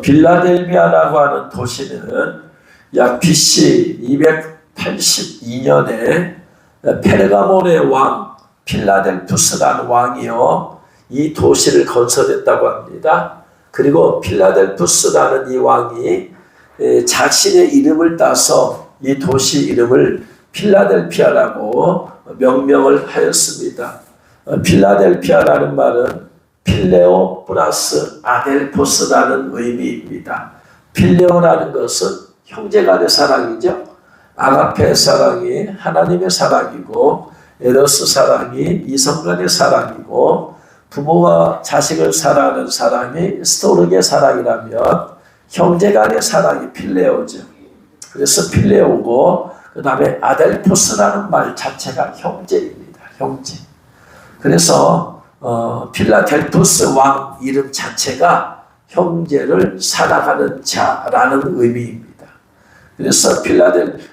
빌라델비아라고 하는 도시는 약 BC 282년에 페르가몬의 왕 필라델푸스라는 왕이요 이 도시를 건설했다고 합니다. 그리고 필라델푸스라는 이 왕이 자신의 이름을 따서 이 도시 이름을 필라델피아라고 명명을 하였습니다. 필라델피아라는 말은 필레오 플러스 아델포스라는 의미입니다. 필레오라는 것은 형제간의 사랑이죠. 아가페 사랑이 하나님의 사랑이고 에로스 사랑이 이성간의 사랑이고 부모와 자식을 사랑하는 사랑이 스토르게 사랑이라면 형제간의 사랑이 필레오죠. 그래서 필레오고 그 다음에 아델포스라는 말 자체가 형제입니다. 형제. 그래서 필라델푸스 왕 이름 자체가 형제를 사랑하는 자라는 의미입니다. 그래서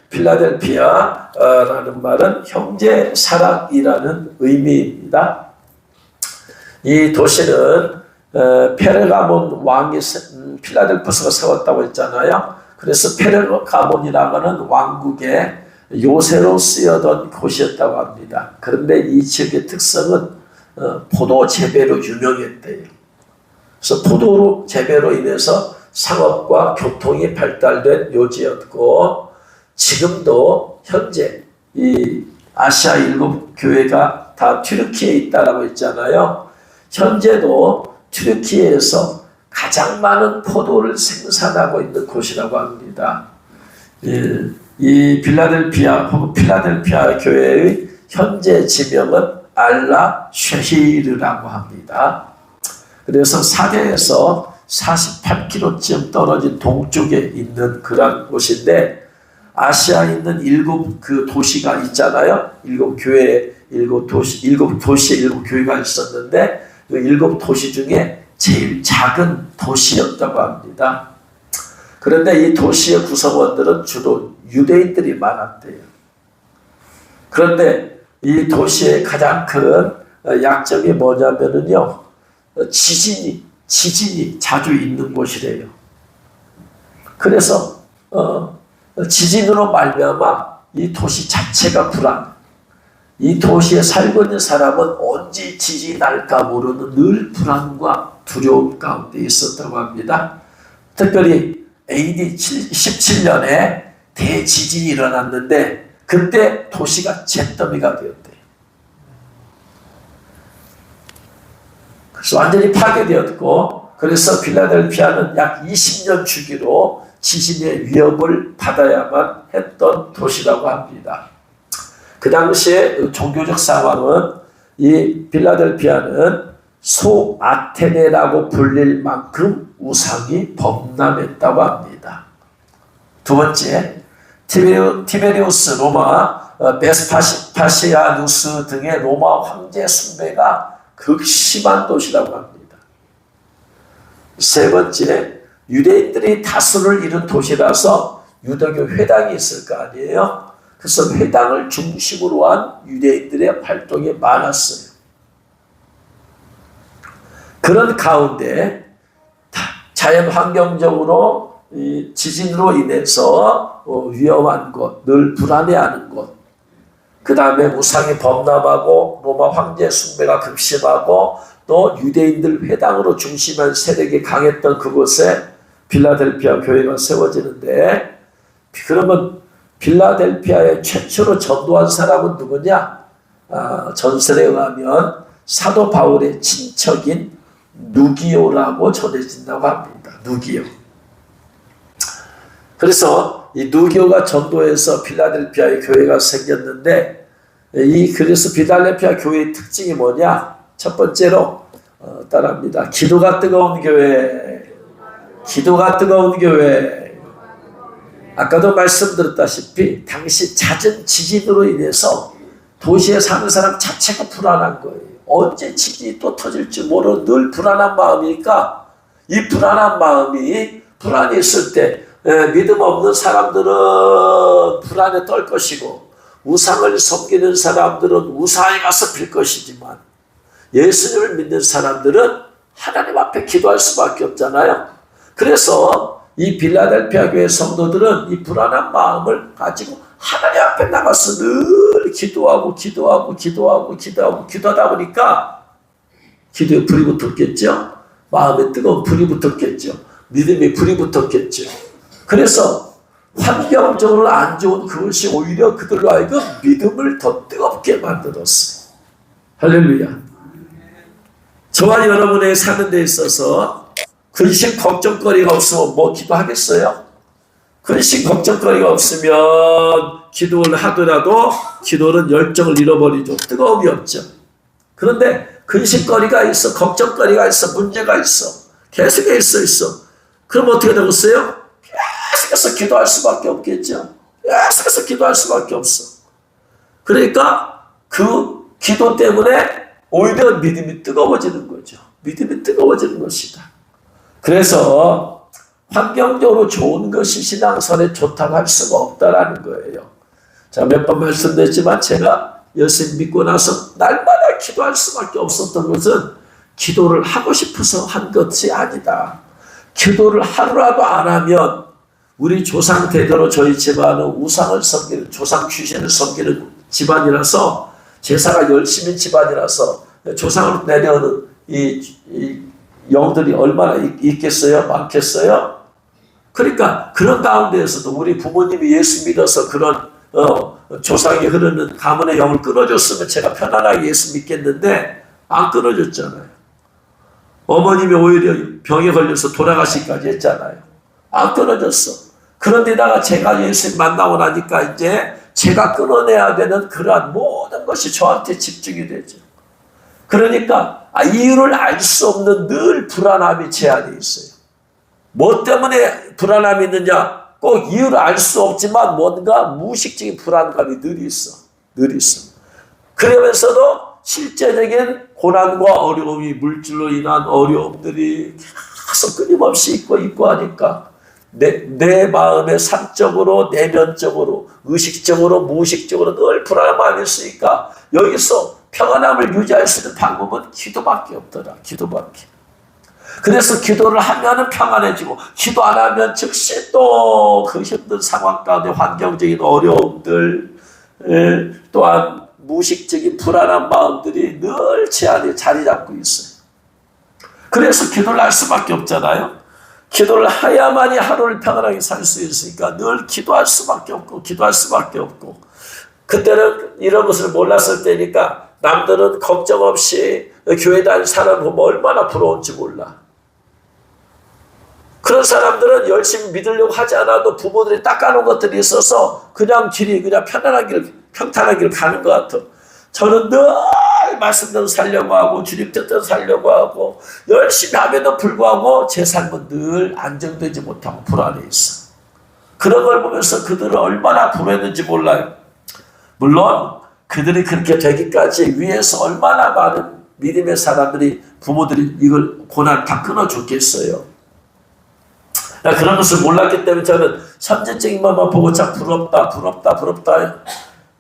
필라델피아라는 말은 형제 사랑이라는 의미입니다. 이 도시는 페르가몬 왕이 필라델푸스가 세웠다고 했잖아요. 그래서 페르가몬이라고 하는 왕국의 요새로 쓰여던 곳이었다고 합니다. 그런데 이 지역의 특성은 포도 재배로 유명했대요. 그래서 포도 재배로 인해서 상업과 교통이 발달된 요지였고 지금도 현재 이 아시아 7교회가 다 튀르키예에 있다라고 했잖아요. 현재도 튀르키예에서 가장 많은 포도를 생산하고 있는 곳이라고 합니다. 이 필라델피아 혹은 필라델피아 교회의 현재 지명은 알라 쉐히르라고 합니다. 그래서 사대에서 48km쯤 떨어진 동쪽에 있는 그런 곳인데 아시아에 있는 7그 도시가 있잖아요. 7교회, 7도시에 7교회가 있었는데 그 7도시 중에 제일 작은 도시였다고 합니다. 그런데 이 도시의 구성원들은 주로 유대인들이 많았대요. 그런데 이 도시의 가장 큰 약점이 뭐냐면은요, 지진이 자주 있는 곳이래요. 그래서 지진으로 말미암아 이 도시 자체가 불안. 이 도시에 살고 있는 사람은 언제 지진이 날까 모르는 늘 불안과 두려움 가운데 있었다고 합니다. 특별히 AD 17년에 대지진이 일어났는데 그때 도시가 잿더미가 되었대요. 그래서 완전히 파괴되었고 그래서 필라델피아는 약 20년 주기로 지진의 위협을 받아야만 했던 도시라고 합니다. 그 당시에 종교적 상황은 이 필라델피아는 소아테네라고 불릴 만큼 우상이 범람했다고 합니다. 두 번째, 티베리우스 로마, 베스파시아누스 등의 로마 황제 숭배가 극심한 도시라고 합니다. 세 번째, 유대인들이 다수를 이룬 도시라서 유대교 회당이 있을 거 아니에요. 그래서 회당을 중심으로 한 유대인들의 활동이 많았어요. 그런 가운데 자연 환경적으로 지진으로 인해서 위험한 곳, 늘 불안해하는 곳, 그 다음에 우상이 범람하고 로마 황제 숭배가 극심하고 또 유대인들 회당으로 중심한 세력이 강했던 그곳에 필라델피아 교회가 세워지는데 그러면 필라델피아에 최초로 전도한 사람은 누구냐? 전설에 의하면 사도 바울의 친척인 누기오라고 전해진다고 합니다. 누기오. 그래서 이 누기오가 전도해서 필라델피아의 교회가 생겼는데 그래서 필라델피아 교회의 특징이 뭐냐? 첫 번째로 따라합니다. 기도가 뜨거운 교회. 기도가 뜨거운 교회. 아까도 말씀드렸다시피 당시 잦은 지진으로 인해서 도시에 사는 사람 자체가 불안한 거예요. 언제 지진이 또 터질지 모르는 늘 불안한 마음이니까 이 불안한 마음이 불안이 있을 때 믿음 없는 사람들은 불안에 떨 것이고 우상을 섬기는 사람들은 우상에 가서 빌 것이지만 예수님을 믿는 사람들은 하나님 앞에 기도할 수밖에 없잖아요. 그래서 이 빌라델피아 교회 성도들은 이 불안한 마음을 가지고 하나님 앞에 나가서 늘 기도하다 보니까 기도에 불이 붙었겠죠. 마음에 뜨거운 불이 붙었겠죠. 믿음에 불이 붙었겠죠. 그래서 환경적으로 안 좋은 그것이 오히려 그들로 하여금 믿음을 더 뜨겁게 만들었어요. 할렐루야. 저와 여러분의 사는 데 있어서 근심 걱정거리가 없으면 뭐 기도하겠어요? 근심 걱정거리가 없으면 기도를 하더라도 기도는 열정을 잃어버리죠. 뜨거움이 없죠. 그런데 근심거리가 있어, 걱정거리가 있어, 문제가 있어, 계속해서 있어. 그럼 어떻게 되겠어요? 계속해서 기도할 수밖에 없겠죠. 계속해서 기도할 수밖에 없어. 그러니까 그 기도 때문에 오히려 믿음이 뜨거워지는 거죠. 믿음이 뜨거워지는 것이다. 그래서 환경적으로 좋은 것이 신앙생활에 좋다고 할 수가 없다라는 거예요. 자, 몇 번 말씀드렸지만 제가 예수 믿고 나서 날마다 기도할 수밖에 없었던 것은 기도를 하고 싶어서 한 것이 아니다. 기도를 하루라도 안 하면 우리 조상 대대로 저희 집안은 우상을 섬기는, 조상 귀신을 섬기는 집안이라서, 제사가 열심인 집안이라서 조상으로 내려오는 이 영들이 얼마나 있겠어요? 많겠어요? 그러니까 그런 가운데에서도 우리 부모님이 예수 믿어서 그런 조상이 흐르는 가문의 영을 끊어줬으면 제가 편안하게 예수 믿겠는데 안 끊어줬잖아요. 어머님이 오히려 병에 걸려서 돌아가시기까지 했잖아요. 안 끊어졌어. 그런데다가 제가 예수 만나고 나니까 이제 제가 끊어내야 되는 그러한 모든 것이 저한테 집중이 되죠. 그러니까 이유를 알 수 없는 늘 불안함이 제 안에 있어요. 뭐 때문에 불안함이 있느냐? 꼭 이유를 알 수 없지만 뭔가 무의식적인 불안감이 늘 있어. 늘 있어. 그러면서도 실제적인 고난과 어려움이, 물질로 인한 어려움들이 계속 끊임없이 있고 하니까 내 마음의 산적으로, 내면적으로, 의식적으로, 무의식적으로 늘 불안함이 있으니까 여기서 평안함을 유지할 수 있는 방법은 기도밖에 없더라. 기도밖에. 그래서 기도를 하면은 평안해지고, 기도 안 하면 즉시 또 그 힘든 상황 가운데 환경적인 어려움들, 또한 무의식적인 불안한 마음들이 늘 제 안에 자리 잡고 있어요. 그래서 기도를 할 수밖에 없잖아요. 기도를 해야만이 하루를 평안하게 살 수 있으니까 늘 기도할 수밖에 없고, 그때는 이런 것을 몰랐을 때니까 남들은 걱정 없이 교회 다니는 사람 보면 얼마나 부러운지 몰라. 그런 사람들은 열심히 믿으려고 하지 않아도 부모들이 닦아놓은 것들이 있어서 그냥 길이 그냥 평탄한 길 가는 것 같아. 저는 늘 말씀대로 살려고 하고 주님 뜻대로 살려고 하고 열심히 함에도 불구하고 제 삶은 늘 안정되지 못하고 불안해 있어. 그런 걸 보면서 그들은 얼마나 불안했는지 몰라요. 물론 그들이 그렇게 되기까지 위에서 얼마나 많은 믿음의 사람들이, 부모들이 이걸 고난 다 끊어줬겠어요. 그런 것을 몰랐기 때문에 저는 선지적인 것만 보고 참 부럽다.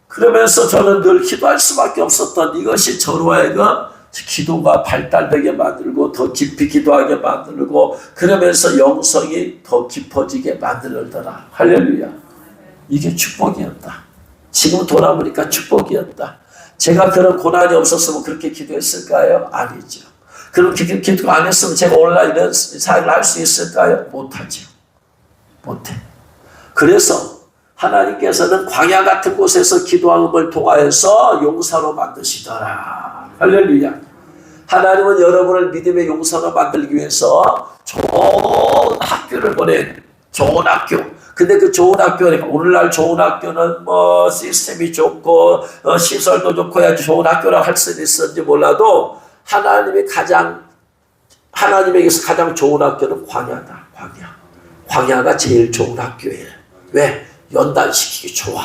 그러면서 저는 늘 기도할 수밖에 없었던 이것이 저로 하여금 기도가 발달되게 만들고 더 깊이 기도하게 만들고 그러면서 영성이 더 깊어지게 만들더라. 할렐루야. 이게 축복이었다. 지금 돌아보니까 축복이었다. 제가 그런 고난이 없었으면 그렇게 기도했을까요? 아니죠. 그럼 기도 안 했으면 제가 오늘날 이런 사역을 할 수 있을까요? 못하죠. 못해. 그래서 하나님께서는 광야 같은 곳에서 기도함을 통하여서 용사로 만드시더라. 할렐루야. 하나님은 여러분을 믿음의 용사로 만들기 위해서 좋은 학교를 보낸, 좋은 학교. 근데 그 좋은 학교는, 오늘날 좋은 학교는 뭐 시스템이 좋고 시설도 좋고 해야 좋은 학교라고 할 수는 있었는지 몰라도 하나님에게서 가장 좋은 학교는 광야다. 광야가 제일 좋은 학교예요. 왜? 연단시키기 좋아.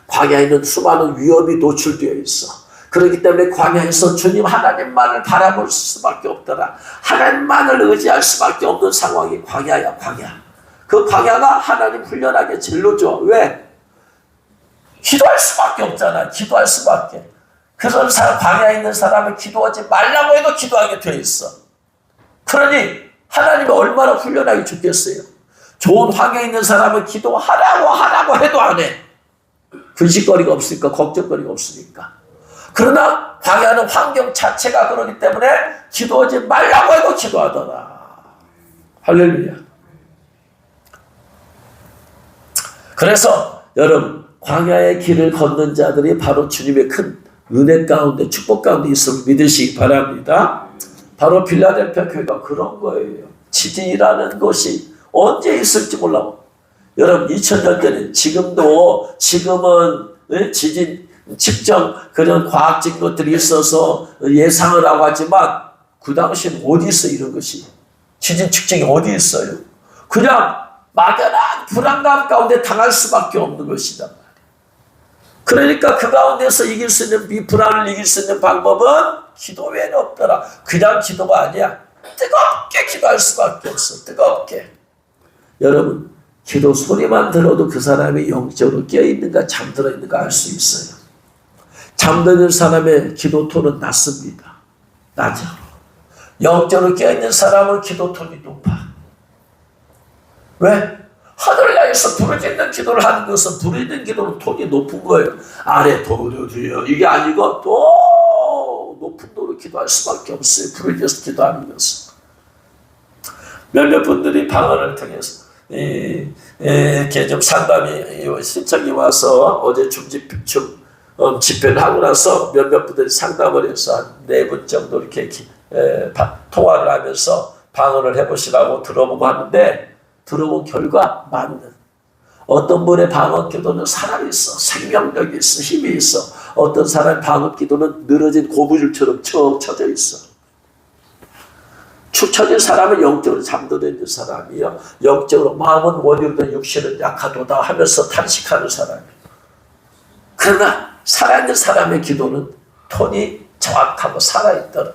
광야에는 수많은 위험이 노출되어 있어. 그렇기 때문에 광야에서 주님 하나님만을 바라볼 수밖에 없더라. 하나님만을 의지할 수밖에 없는 상황이 광야야. 그 광야가 하나님 훈련하기 제일로 좋아. 왜? 기도할 수밖에 없잖아. 기도할 수밖에. 그래서 광야에 있는 사람은 기도하지 말라고 해도 기도하게 돼 있어. 그러니 하나님이 얼마나 훈련하기 좋겠어요. 좋은 환경에 있는 사람은 기도하라고 해도 안 해. 근심거리가 없으니까, 걱정거리가 없으니까. 그러나 방해하는 환경 자체가 그러기 때문에 기도하지 말라고 해도 기도하더라. 할렐루야. 그래서 여러분, 광야의 길을 걷는 자들이 바로 주님의 큰 은혜 가운데, 축복 가운데 있음을 믿으시기 바랍니다. 바로 필라델피아 교회가 그런 거예요. 지진이라는 것이 언제 있을지 몰라요. 여러분, 2000년 전에 지금은 지진 측정 그런 과학적인 것들이 있어서 예상을 하고 하지만 그 당시엔 어디 있어 이런 것이. 지진 측정이 어디 있어요. 그냥 막연한 불안감 가운데 당할 수밖에 없는 것이다. 그러니까 그 가운데서 이길 수 있는, 이 불안을 이길 수 있는 방법은 기도 외에는 없더라. 그냥 기도가 아니야. 뜨겁게 기도할 수밖에 없어. 뜨겁게. 여러분, 기도 소리만 들어도 그 사람이 영적으로 깨어있는가 잠들어 있는가 알 수 있어요. 잠드는 사람의 기도 톤은 낮습니다. 낮아. 영적으로 깨어있는 사람은 기도 톤이 높아. 왜? 하늘나라에서 부르짖는 기도를 하는 것은, 부르짖는 기도는 톤이 높은 거예요. 아래 도르주여 이게 아니고 또 높은 도로 기도할 수밖에 없어요. 부르짖어서 기도하는 것은. 몇몇 분들이 방언을 통해서 이렇게 좀 상담이 신청이 와서 어제 집회를 하고 나서 몇몇 분들이 상담을 해서 한 4분 정도 이렇게 통화를 하면서 방언을 해보시라고 들어보고 하는데, 들어본 결과 맞는, 어떤 분의 방언 기도는 살아있어, 생명력이 있어, 힘이 있어. 어떤 사람의 방언 기도는 늘어진 고무줄처럼 척 쳐져 있어. 축 처진 사람은 영적으로 잠들어 있는 사람이요, 영적으로 마음은 원이로든 육신은 약하도다 하면서 탄식하는 사람이에요. 그러나 살아있는 사람의 기도는 톤이 정확하고 살아있더라.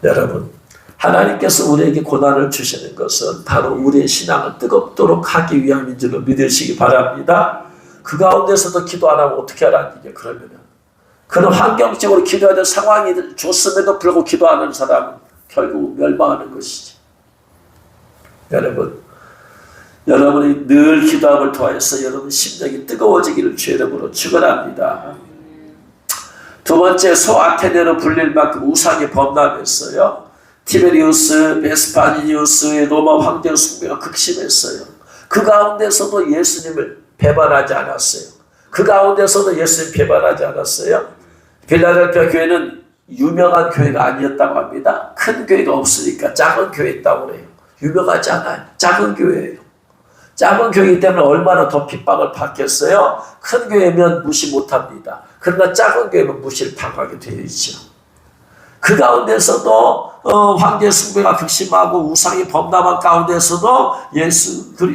여러분, 하나님께서 우리에게 고난을 주시는 것은 바로 우리의 신앙을 뜨겁도록 하기 위함인 줄로 믿으시기 바랍니다. 그 가운데서도 기도 안 하면 어떻게 하라는 얘기예요. 그러면은 그런 환경적으로 기도해야 될 상황이 좋음에도 불구하고 기도하는 사람은 결국 멸망하는 것이지. 여러분이 늘 기도함을 통해서 여러분 심령이 뜨거워지기를 주의 이름으로 축원합니다. 두 번째, 소아테네로 불릴 만큼 우상이 범람했어요. 티베리우스, 베스파니우스의 로마 황제 숭배가 극심했어요. 그 가운데서도 예수님을 배반하지 않았어요. 그 가운데서도 예수님 배반하지 않았어요. 필라델피아 교회는 유명한 교회가 아니었다고 합니다. 큰 교회가 없으니까 작은 교회였다고 그래요. 유명하지 않아요. 작은 교회예요. 작은 교회이기 때문에 얼마나 더 핍박을 받겠어요. 큰 교회면 무시 못합니다. 그러나 작은 교회면 무시를 당하게 되어 있죠. 그 가운데서도 황제 숭배가 극심하고 우상이 범람한 가운데서도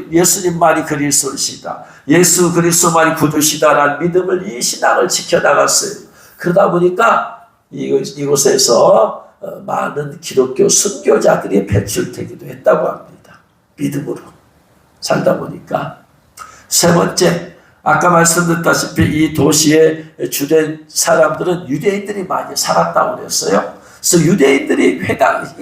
예수님만이 그리스도시다, 예수 그리스도만이 구주시다라는 믿음을, 이 신앙을 지켜나갔어요. 그러다 보니까 이곳에서 많은 기독교 순교자들이 배출되기도 했다고 합니다. 믿음으로 살다 보니까. 세 번째, 아까 말씀드렸다시피 이 도시의 주된 사람들은 유대인들이 많이 살았다고 그랬어요. 그래서 유대인들이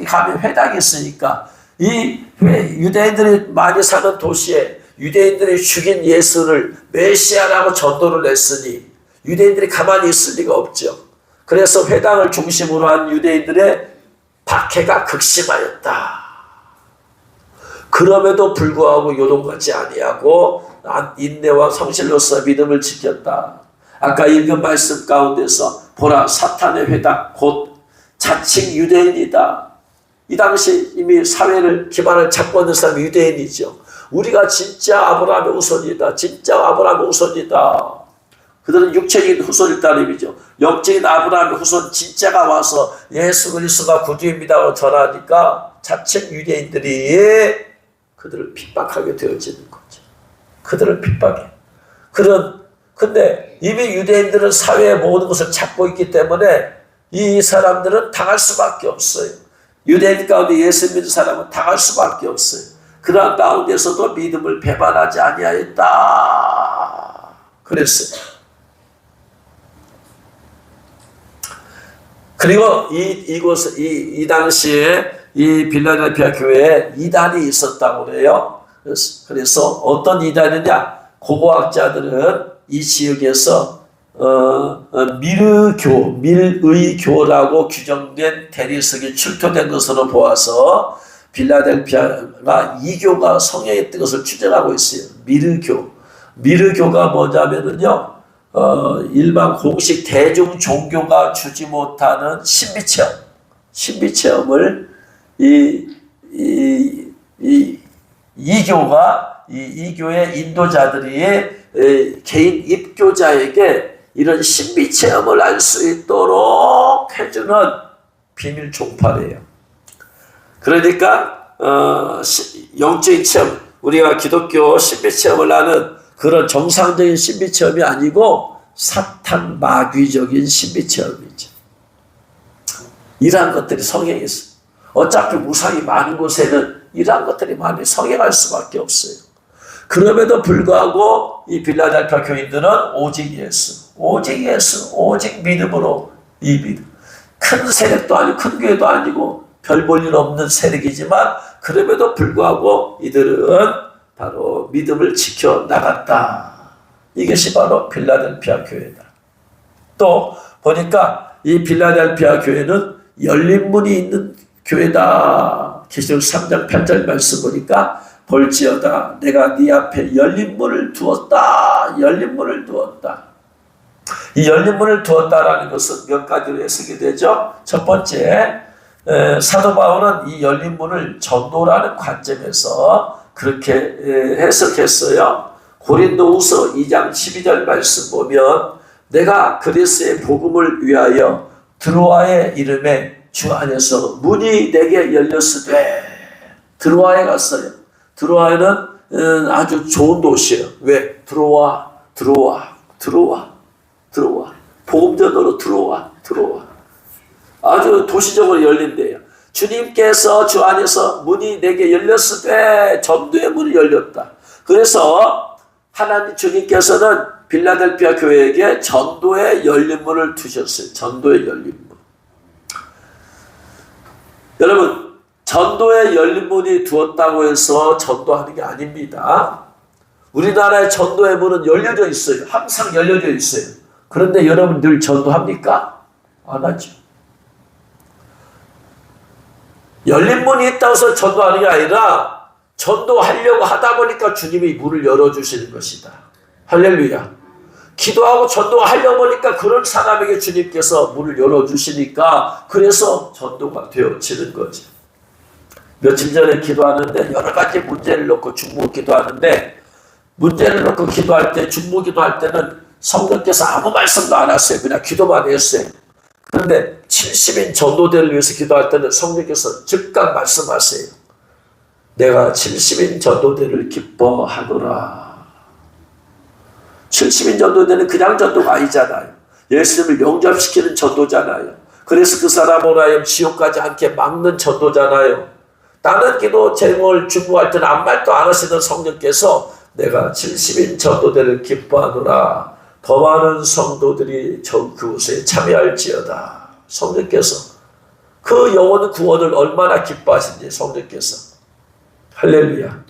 가면 회당이 있으니까 이 유대인들이 많이 사는 도시에 유대인들이 죽인 예수를 메시아라고 전도를 했으니 유대인들이 가만히 있을 리가 없죠. 그래서 회당을 중심으로 한 유대인들의 박해가 극심하였다. 그럼에도 불구하고 요동하지 아니하고 인내와 성실로서 믿음을 지켰다. 아까 읽은 말씀 가운데서 보라, 사탄의 회당 곧 자칭 유대인이다. 이 당시 이미 사회를 기반을 잡고 있는 사람이 유대인이죠. 우리가 진짜 아브라함의 후손이다. 진짜 아브라함의 후손이다. 그들은 육체적인 후손일 따름이죠. 영적인 아브라함의 후손 진짜가 와서 예수 그리스도가 구주입니다고 전하니까 자칭 유대인들이 그들을 핍박하게 되어지는 거죠. 그들을 핍박해. 근데 이미 유대인들은 사회의 모든 것을 잡고 있기 때문에 이 사람들은 당할 수밖에 없어요. 유대인 가운데 예수 믿는 사람은 당할 수밖에 없어요. 그러한 가운데서도 믿음을 배반하지 아니하였다. 그랬어요. 그리고 이 당시에 이 빌라델피아 교회에 이단이 있었다고 그래요. 그래서 어떤 이단이냐? 고고학자들은 이 지역에서 밀의교라고 규정된 대리석이 출토된 것으로 보아서 빌라델피아가 이교가 성행했던 것을 추정하고 있어요. 밀의교가 뭐냐면은요, 일반 공식 대중 종교가 주지 못하는 신비체험을 이교의 인도자들이 개인 입교자에게 이런 신비체험을 알 수 있도록 해주는 비밀 종파래요. 그러니까 영적인 체험, 우리가 기독교 신비체험을 하는 그런 정상적인 신비체험이 아니고 사탄 마귀적인 신비체험이죠. 이러한 것들이 성행했어요. 어차피 우상이 많은 곳에는 이러한 것들이 많이 성행할 수밖에 없어요. 그럼에도 불구하고 이 빌라델피아 교인들은 오직 예수, 오직 믿음으로 이 믿음. 큰 세력도 아니고 큰 교회도 아니고 별 볼 일 없는 세력이지만 그럼에도 불구하고 이들은 바로 믿음을 지켜나갔다. 이것이 바로 빌라델피아 교회다. 또 보니까 이 빌라델피아 교회는 열린 문이 있는 교회다. 계시록 3장 8절 말씀 보니까 볼지어다 내가 네 앞에 열린 문을 두었다. 열린 문을 두었다. 이 열린 문을 두었다라는 것은 몇 가지로 해석이 되죠. 첫 번째, 사도 바울은 이 열린 문을 전도라는 관점에서 그렇게 해석했어요. 고린도후서 2장 12절 말씀 보면 내가 그리스도의 복음을 위하여 드로아의 이름에 주 안에서 문이 내게 열렸으되, 드로아에 갔어요. 드로아에는 아주 좋은 도시예요. 왜? 들어와. 복음전도로 들어와. 아주 도시적으로 열린대요. 주님께서 주 안에서 문이 내게 열렸으되, 전도의 문이 열렸다. 그래서 하나님 주님께서는 빌라델피아 교회에게 전도의 열린 문을 두셨어요. 전도의 열린 문. 여러분, 전도의 열린 문이 두었다고 해서 전도하는 게 아닙니다. 우리나라의 전도의 문은 열려져 있어요. 항상 열려져 있어요. 그런데 여러분 늘 전도합니까? 안 하죠. 열린 문이 있다고 해서 전도하는 게 아니라 전도하려고 하다 보니까 주님이 문을 열어주시는 것이다. 할렐루야. 기도하고 전도하려고 하니까 그런 사람에게 주님께서 문을 열어주시니까 그래서 전도가 되어지는 거죠. 며칠 전에 기도하는데 여러 가지 문제를 놓고 중보 기도하는데, 문제를 놓고 기도할 때, 중보 기도할 때는 성령께서 아무 말씀도 안 하세요. 그냥 기도만 했어요. 그런데 70인 전도대를 위해서 기도할 때는 성령께서 즉각 말씀하세요. 내가 70인 전도대를 기뻐하노라. 70인 전도대는 그냥 전도가 아니잖아요. 예수님을 영접시키는 전도잖아요. 그래서 그 사람으로 하여금 지옥 가지 않게 막는 전도잖아요. 다른 기도 제목을 중보할 때는 아무 말도 안 하시던 성령께서 내가 70인 전도대를 기뻐하노라. 더 많은 성도들이 그곳에 참여할지어다. 성령께서 그 영혼 구원을 얼마나 기뻐하신지 성령께서. 할렐루야.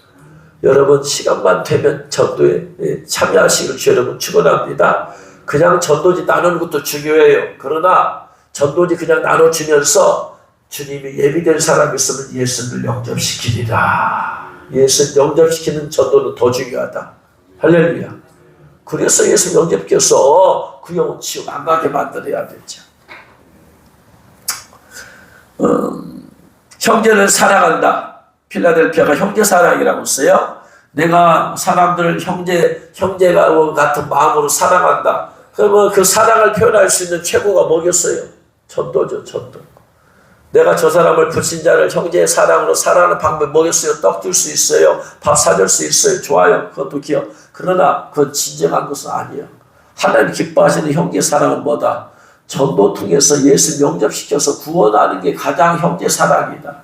여러분 시간만 되면 전도에 참여하시길 주 여러분 축원합니다. 그냥 전도지 나누는 것도 중요해요. 그러나 전도지 그냥 나눠주면서 주님이 예비된 사람이 있으면 예수를 영접시키리라. 예수 영접시키는 전도는 더 중요하다. 할렐루야. 그래서 예수 영접시켜서 그 영혼 지옥 안 가게 만들어야 되죠. 형제를 사랑한다. 필라델피아가 형제 사랑이라고 써요. 내가 사람들을 형제가 같은 마음으로 사랑한다. 그러면 그 사랑을 표현할 수 있는 최고가 뭐겠어요? 전도죠, 전도. 내가 저 사람을 불신자를 형제의 사랑으로 사랑하는 방법이 뭐겠어요? 떡 줄 수 있어요. 밥 사줄 수 있어요. 좋아요. 그것도 기억. 그러나 그건 진정한 것은 아니에요. 하나님 기뻐하시는 형제 사랑은 뭐다? 전도 통해서 예수 영접시켜서 구원하는 게 가장 형제 사랑이다.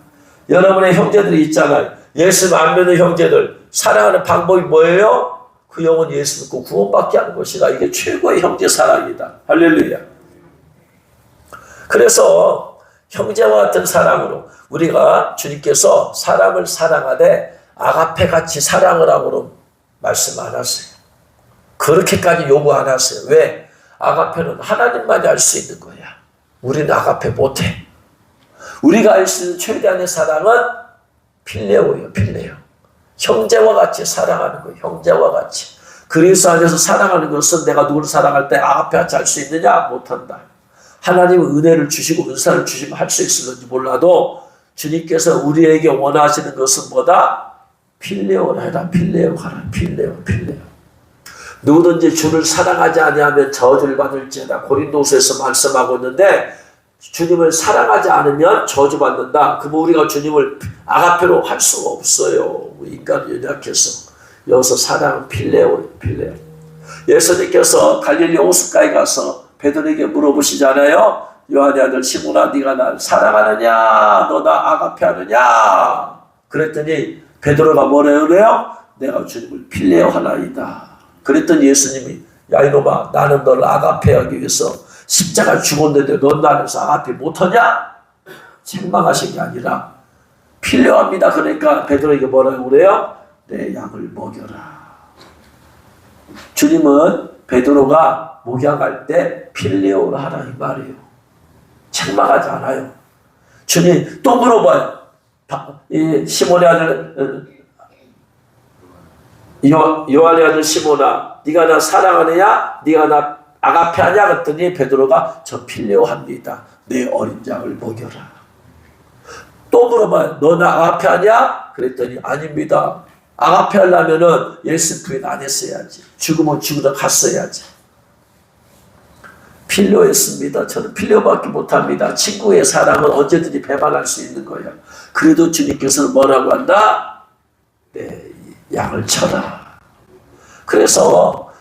여러분의 형제들이 있잖아요. 예수 안 믿는 형제들 사랑하는 방법이 뭐예요? 그 영혼 예수 믿고 구원받게 하는 것이다. 이게 최고의 형제 사랑이다. 할렐루야. 그래서 형제와 같은 사랑으로 우리가 주님께서 사람을 사랑하되 아가페 같이 사랑을 하고는 말씀 안 하세요. 그렇게까지 요구 안 하세요. 왜? 아가페는 하나님만이 알 수 있는 거야. 우리는 아가페 못해. 우리가 알 수 있는 최대한의 사랑은 필레오예요. 필레오. 형제와 같이 사랑하는 거예요. 형제와 같이. 그리스도 안에서 사랑하는 것은 내가 누구를 사랑할 때 아가페 같이 할 수 있느냐? 못한다. 하나님은 은혜를 주시고 은사를 주시면 할 수 있을지 몰라도 주님께서 우리에게 원하시는 것은 뭐다? 필레오라 해라. 필레오 하라. 필레오. 누구든지 주를 사랑하지 아니하면 저주를 받을지어다. 고린도서에서 말씀하고 있는데 주님을 사랑하지 않으면 저주받는다. 그러면 우리가 주님을 아가페로 할 수가 없어요. 인간이 연약해서. 여기서 사랑은 필레오예요. 필레오. 예수님께서 갈릴리 호숫가에 가서 베드로에게 물어보시잖아요. 요한의 아들 시몬아, 네가 나를 사랑하느냐? 너 나 아가페 하느냐? 그랬더니 베드로가 뭐래요? 내가 주님을 필레오 하나이다. 그랬더니 예수님이 야 이놈아, 나는 너를 아가페하기 위해서 십자가 죽었는데 넌 나에서 아가페 못하냐? 책망하신 게 아니라 필요합니다. 그러니까 베드로에게 뭐라고 그래요? 내 양을 먹여라. 주님은 베드로가 목양할 때 필레오를 하라 이 말이에요. 책망하지 않아요. 주님 또 물어봐요. 시몬의 아들 요한의 아들 시몬아, 네가 나 사랑하느냐? 네가 나 아가페 하냐? 그랬더니 베드로가 저 필레오합니다. 내 어린 양을 먹여라. 또 물어봐요. 너 나 아가페 하냐? 그랬더니 아닙니다. 아가페 하려면은 예수 부인 안 했어야지. 죽으면 죽으다 갔어야지. 필요했습니다. 저는 필요밖에 못합니다. 친구의 사랑은 언제든지 배반할 수 있는 거예요. 그래도 주님께서는 뭐라고 한다? 내 양을 쳐라. 그래서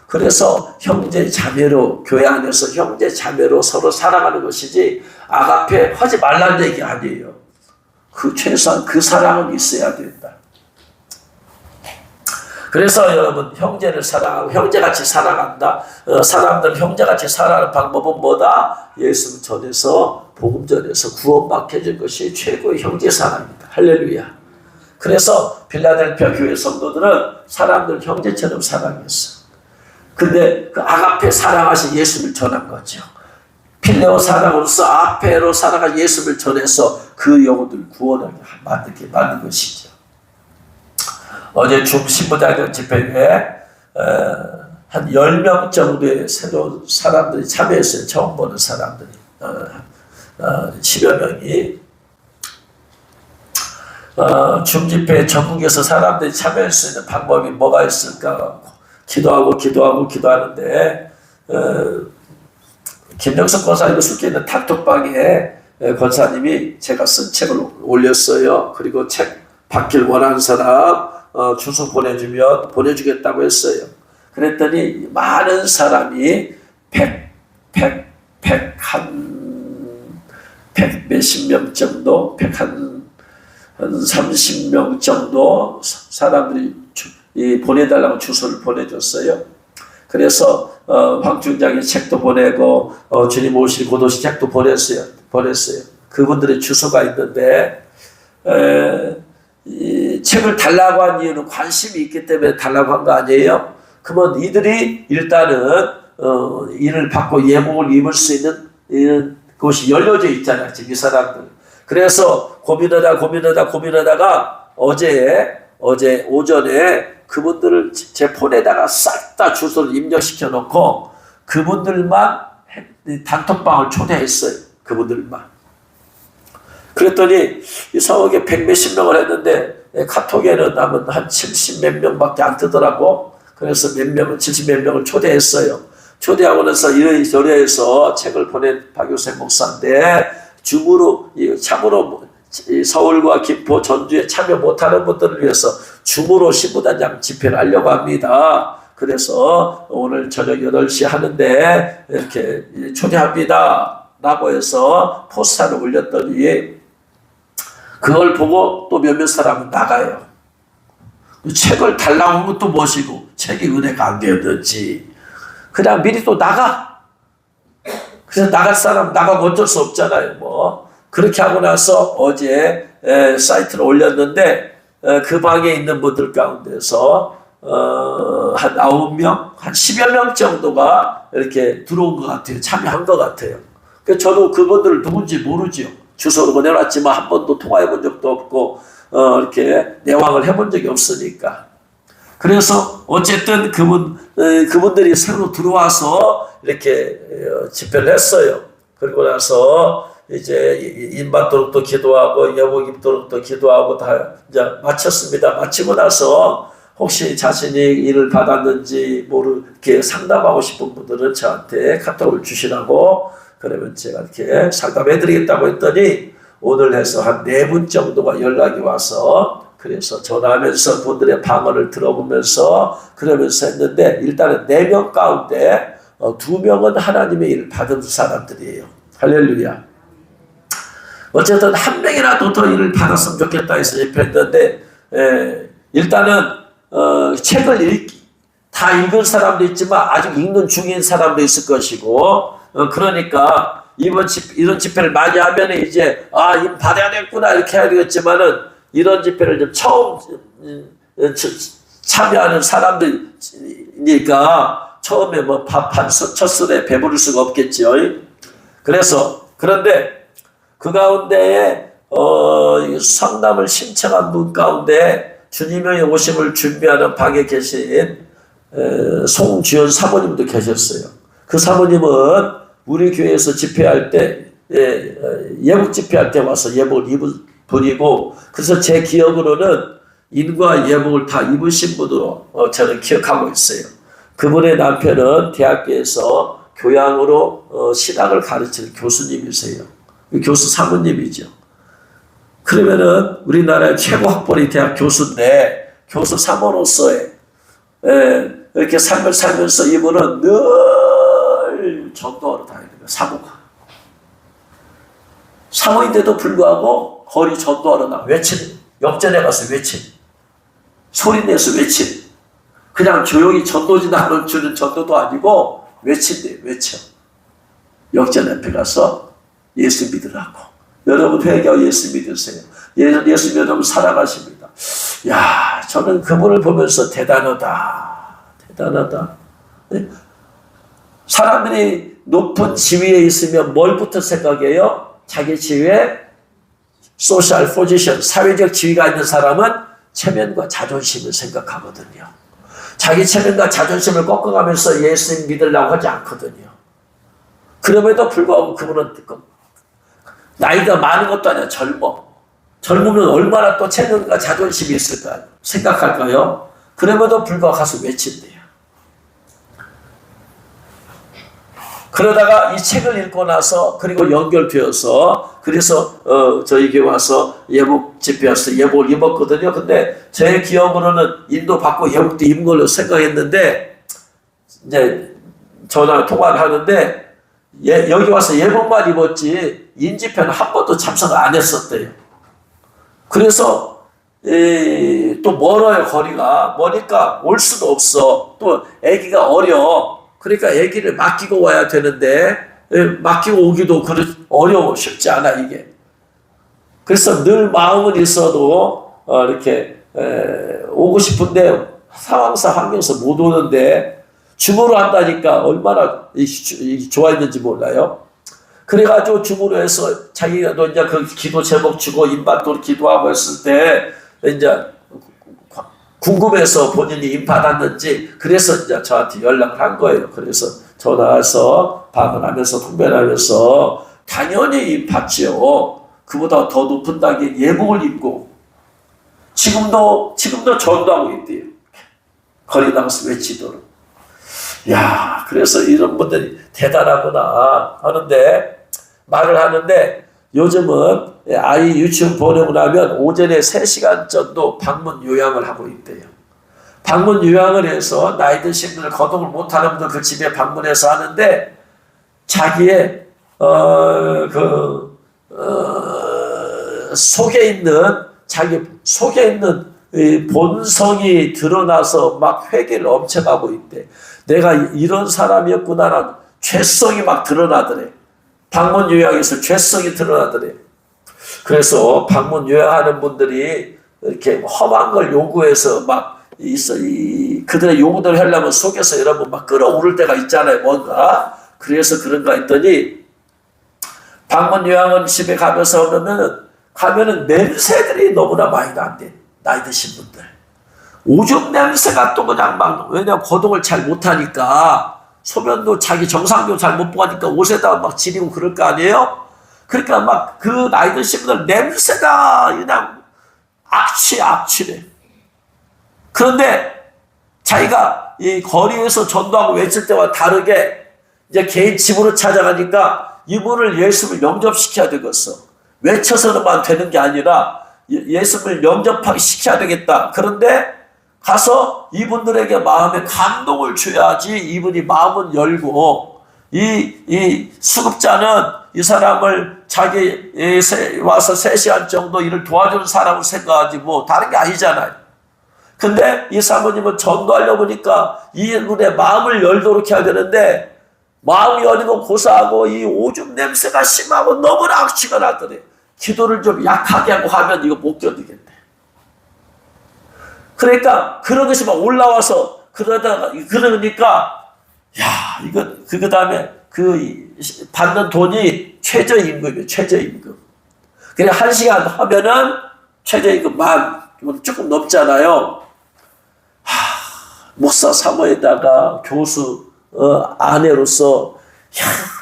형제 자매로 교회 안에서 형제 자매로 서로 사랑하는 것이지 아가페 하지 말라는 얘기 아니에요. 그 최소한 그 사랑은 있어야 된다. 그래서 여러분 형제를 사랑하고 형제같이 사랑한다. 사람들 형제같이 살아가는 방법은 뭐다? 예수 전해서 복음 전해서 구원받게 해줄 것이 최고의 형제 사랑입니다. 할렐루야. 그래서 빌라델피아 교회 성도들은 사람들 형제처럼 사랑했어. 근데 그 아가페 사랑하신 예수를 전한 거죠. 필레오 사랑으로서 아페로 사랑한 예수를 전해서 그 영혼들 구원하게 만든 것이죠. 어제 중신부장전 집회에 한 10명 정도의 새로운 사람들이 참여했어요. 처음 보는 사람들이 10여 명이 중집회에 전국에서 사람들이 참여할 수 있는 방법이 뭐가 있을까? 기도하는데 김영석 권사님이 속해 있는 단톡방에 권사님이 제가 쓴 책을 올렸어요. 그리고 책 받길 원하는 사람 주소 보내주면 보내주겠다고 했어요. 그랬더니 많은 사람이 백 몇십 명 정도, 한 30명 정도 사람들이 보내달라고 주소를 보내줬어요. 그래서 황 중장이 책도 보내고 주님 오실 고도시 책도 보냈어요. 그분들의 주소가 있는데 이 책을 달라고 한 이유는 관심이 있기 때문에 달라고 한 거 아니에요? 그러면 이들이 일단은 이를 받고 예복을 입을 수 있는 그것이 열려져 있잖아요. 지금 이 사람들. 그래서 고민하다가 어제 오전에 그분들을 제 폰에다가 싹 다 주소를 입력시켜 놓고 그분들만 단톡방을 초대했어요. 그분들만. 그랬더니 이 성역에 100몇십 명을 했는데 카톡에는 한 70 몇 명밖에 안 뜨더라고. 그래서 70 몇 명을 초대했어요. 초대하고 나서 이래저래해서 책을 보낸 박효세 목사인데 줌으로 참으로 서울과 김포, 전주에 참여 못하는 분들을 위해서 줌으로 신부단장 집회를 하려고 합니다. 그래서 오늘 저녁 8시 하는데 이렇게 초대합니다 라고 해서 포스터를 올렸더니 그걸 보고 또 몇몇 사람은 나가요. 책을 달라고 하면 또 모시고 책이 은혜가 안 되었는지 그냥 미리 또 나가. 그래서 나갈 사람 나가고 어쩔 수 없잖아요. 그렇게 하고 나서 어제 사이트를 올렸는데 그 방에 있는 분들 가운데서 한 9명, 한 10여 명 정도가 이렇게 들어온 것 같아요. 참여한 것 같아요. 그래서 저도 그분들 누군지 모르죠. 주소로 보내놨지만 한 번도 통화해 본 적도 없고 이렇게 내왕을 해본 적이 없으니까. 그래서 어쨌든 그분들이 새로 들어와서 이렇게 집회를 했어요. 그리고 나서 이제 인받도록도 기도하고 예복 입도록도 기도하고 다 이제 마쳤습니다. 마치고 나서 혹시 자신이 일을 받았는지 모르게 상담하고 싶은 분들은 저한테 카톡을 주시라고, 그러면 제가 이렇게 상담해 드리겠다고 했더니 오늘 해서 한 4분 정도가 연락이 와서, 그래서 전화하면서 분들의 방언을 들어보면서 그러면서 했는데, 일단은 4명 가운데 2명은 하나님의 일을 받은 사람들이에요. 할렐루야. 어쨌든 한 명이라도 더 일을 받았으면 좋겠다 해서 집회했는데, 일단은 책을 다 읽은 사람도 있지만 아직 읽는 중인 사람도 있을 것이고, 그러니까 이런 집회를 많이 하면 이제 이거 받아야 되겠구나 이렇게 해야 되겠지만은, 이런 집회를 좀 처음 참여하는 사람들이니까 처음에 뭐 밥 한 첫 술에 배부를 수가 없겠죠. 그래서 그런데 그 가운데에 상담을 신청한 분 가운데 주님의 오심을 준비하는 방에 계신 송주연 사모님도 계셨어요. 그 사모님은 우리 교회에서 집회할 때 예복 집회할 때 와서 예복을 입은 분이고, 그래서 제 기억으로는 인과 예복을 다 입으신 분으로 저는 기억하고 있어요. 그분의 남편은 대학교에서 교양으로 신학을 가르치는 교수님이세요. 교수 사모님이죠. 그러면은 우리나라의 최고 학벌이 대학 교수인데, 교수 사모로서의 이렇게 삶을 살면서 이분은 늘 전도하러 다니는 거예요. 사모가. 사모인데도 불구하고 거리 전도하러 나가 외치는, 역전에 가서 외치는, 소리내서 외치는, 그냥 조용히 전도지나 주는 전도도 아니고 외친대요. 외쳐. 역전 앞에 가서 예수 믿으라고. 여러분 회개하고 예수 믿으세요. 예수 여러분 살아가십니다. 야, 저는 그분을 보면서 대단하다. 대단하다. 사람들이 높은 지위에 있으면 뭘부터 생각해요? 자기 지위에 소셜 포지션, 사회적 지위가 있는 사람은 체면과 자존심을 생각하거든요. 자기 체면과 자존심을 꺾어가면서 예수 믿으려고 하지 않거든요. 그럼에도 불구하고 그분은 나이가 많은 것도 아니라 젊으면 얼마나 또 체면과 자존심이 있을까요? 생각할까요? 그럼에도 불구하고 가서 외친대요. 그러다가 이 책을 읽고 나서, 그리고 연결되어서, 그래서 저희 교회 와서 예복 집회 와서 예복을 입었거든요. 근데 제 기억으로는 인도 받고 예복도 입은 걸로 생각했는데, 이제 전화 통화를 하는데 여기 와서 예복만 입었지 인집회는 한 번도 참석을 안 했었대요. 그래서 또 멀어요. 거리가 머니까 올 수도 없어. 또 아기가 어려. 그러니까 아기를 맡기고 와야 되는데 맡기고 오기도 어려워. 쉽지 않아 이게. 그래서 늘 마음은 있어도 이렇게 오고 싶은데 상황상 환경에서 못 오는데 줌으로 한다니까 얼마나 좋아했는지 몰라요. 그래가지고 줌으로 해서 자기가 이제 그 기도 제목 주고 임받도록 기도하고 했을 때 이제 궁금해서 본인이 임 받았는지, 그래서 이제 저한테 연락을 한 거예요. 그래서 전화해서 방문하면서 통변하면서 당연히 임 받지요. 그보다 더 높은 단계 예복을 입고 지금도 전도하고 있대요. 거리 나가서 외치도록. 야, 그래서 이런 분들이 대단하구나 하는데, 말을 하는데, 요즘은 아이 유치원 보내고 나면 오전에 3시간 정도 방문 요양을 하고 있대요. 방문 요양을 해서 나이 드신 분들, 거동을 못하는 분들 그 집에 방문해서 하는데, 자기의 자기 속에 있는 본성이 드러나서 막 회개를 엄청 하고 있대. 내가 이런 사람이었구나라는 죄성이 막 드러나더래. 방문 요양에서 죄성이 드러나더래. 그래서 방문 요양하는 분들이 이렇게 험한 걸 요구해서 막 그들의 요구대로 하려면 속에서 여러분 막 끌어오를 때가 있잖아요. 뭔가. 그래서 그런가 했더니 방문 요양원 집에 가면은 냄새들이 너무나 많이 난대. 나이 드신 분들. 오줌 냄새가 또 그냥 막, 왜냐면 거동을 잘 못하니까, 소변도 자기 정상도 잘 못 보니까 옷에다가 막 지리고 그럴 거 아니에요? 그러니까 막 그 나이 드신 분들 냄새가 그냥 악취래. 그런데 자기가 이 거리에서 전도하고 외칠 때와 다르게 이제 개인 집으로 찾아가니까 이분을 예수를 영접시켜야 되겠어. 외쳐서만 되는 게 아니라 예수를 영접하게 시켜야 되겠다. 그런데 가서 이분들에게 마음에 감동을 줘야지 이분이 마음은 열고 이 수급자는 이 사람을 자기 와서 3시간 정도 일을 도와주는 사람을 생각하지 뭐 다른 게 아니잖아요. 근데 이 사모님은 전도하려고 보니까 이분의 마음을 열도록 해야 되는데 마음이 열리고 고사하고 이 오줌 냄새가 심하고 너무나 악취가 나더래. 기도를 좀 약하게 하고 하면 이거 못 견디겠대. 그러니까 그런 것이 막 올라와서 그러니까 그 다음에 그 받는 돈이 최저임금이에요. 최저임금. 그래 1시간 하면은 최저임금 조금 넘잖아요. 목사 사모에다가 교수 아내로서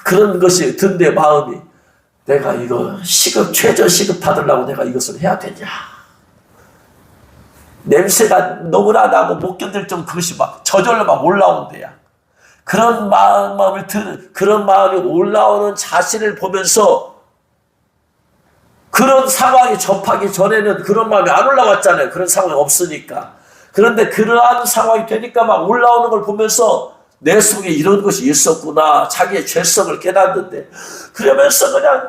그런 것이 든대 마음이 내가 이거 최저 시급 받으려고 내가 이것을 해야 되냐. 냄새가 너무나 나고 못 견딜 정도 그것이 막 저절로 막 올라온대야. 그런 마음이 올라오는 자신을 보면서 그런 상황이 접하기 전에는 그런 마음이 안 올라왔잖아요. 그런 상황이 없으니까. 그런데 그러한 상황이 되니까 막 올라오는 걸 보면서 내 속에 이런 것이 있었구나. 자기의 죄성을 깨닫는데 그러면서 그냥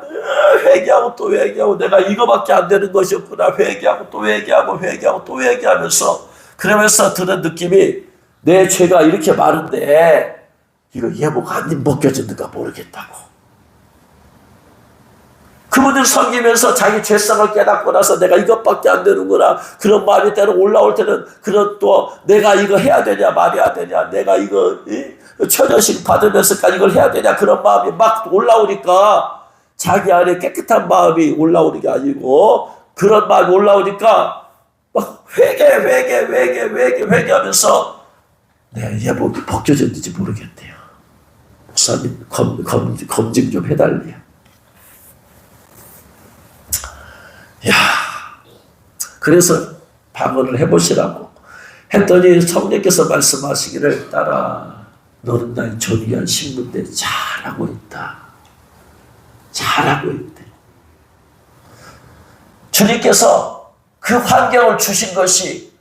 회개하고 또 회개하고 내가 이거밖에 안 되는 것이었구나. 회개하고 또 회개하고 회개하고 또 회개하면서 그러면서 드는 느낌이 내 죄가 이렇게 많은데 이거 예보가 안 벗겨졌는가 모르겠다고. 그분들 섬기면서 자기 죄성을 깨닫고 나서 내가 이것밖에 안 되는구나. 그런 마음이 때로 올라올 때는 그런 또 내가 이거 해야 되냐 말해야 되냐. 내가 이거 처녀식 받으면서까지 이걸 해야 되냐. 그런 마음이 막 올라오니까 자기 안에 깨끗한 마음이 올라오는 게 아니고 그런 마음이 올라오니까 막 회개하면서 내 예복이 벗겨졌는지 모르겠대요. 목사님 검증 좀 해달래요. 그래서 방언을 해보시라고 했더니 성령께서 말씀하시기를 따라 너는 나의 존귀한 신분인데 잘하고 있다. 잘하고 있대. 주님께서 그 환경을 주신 것은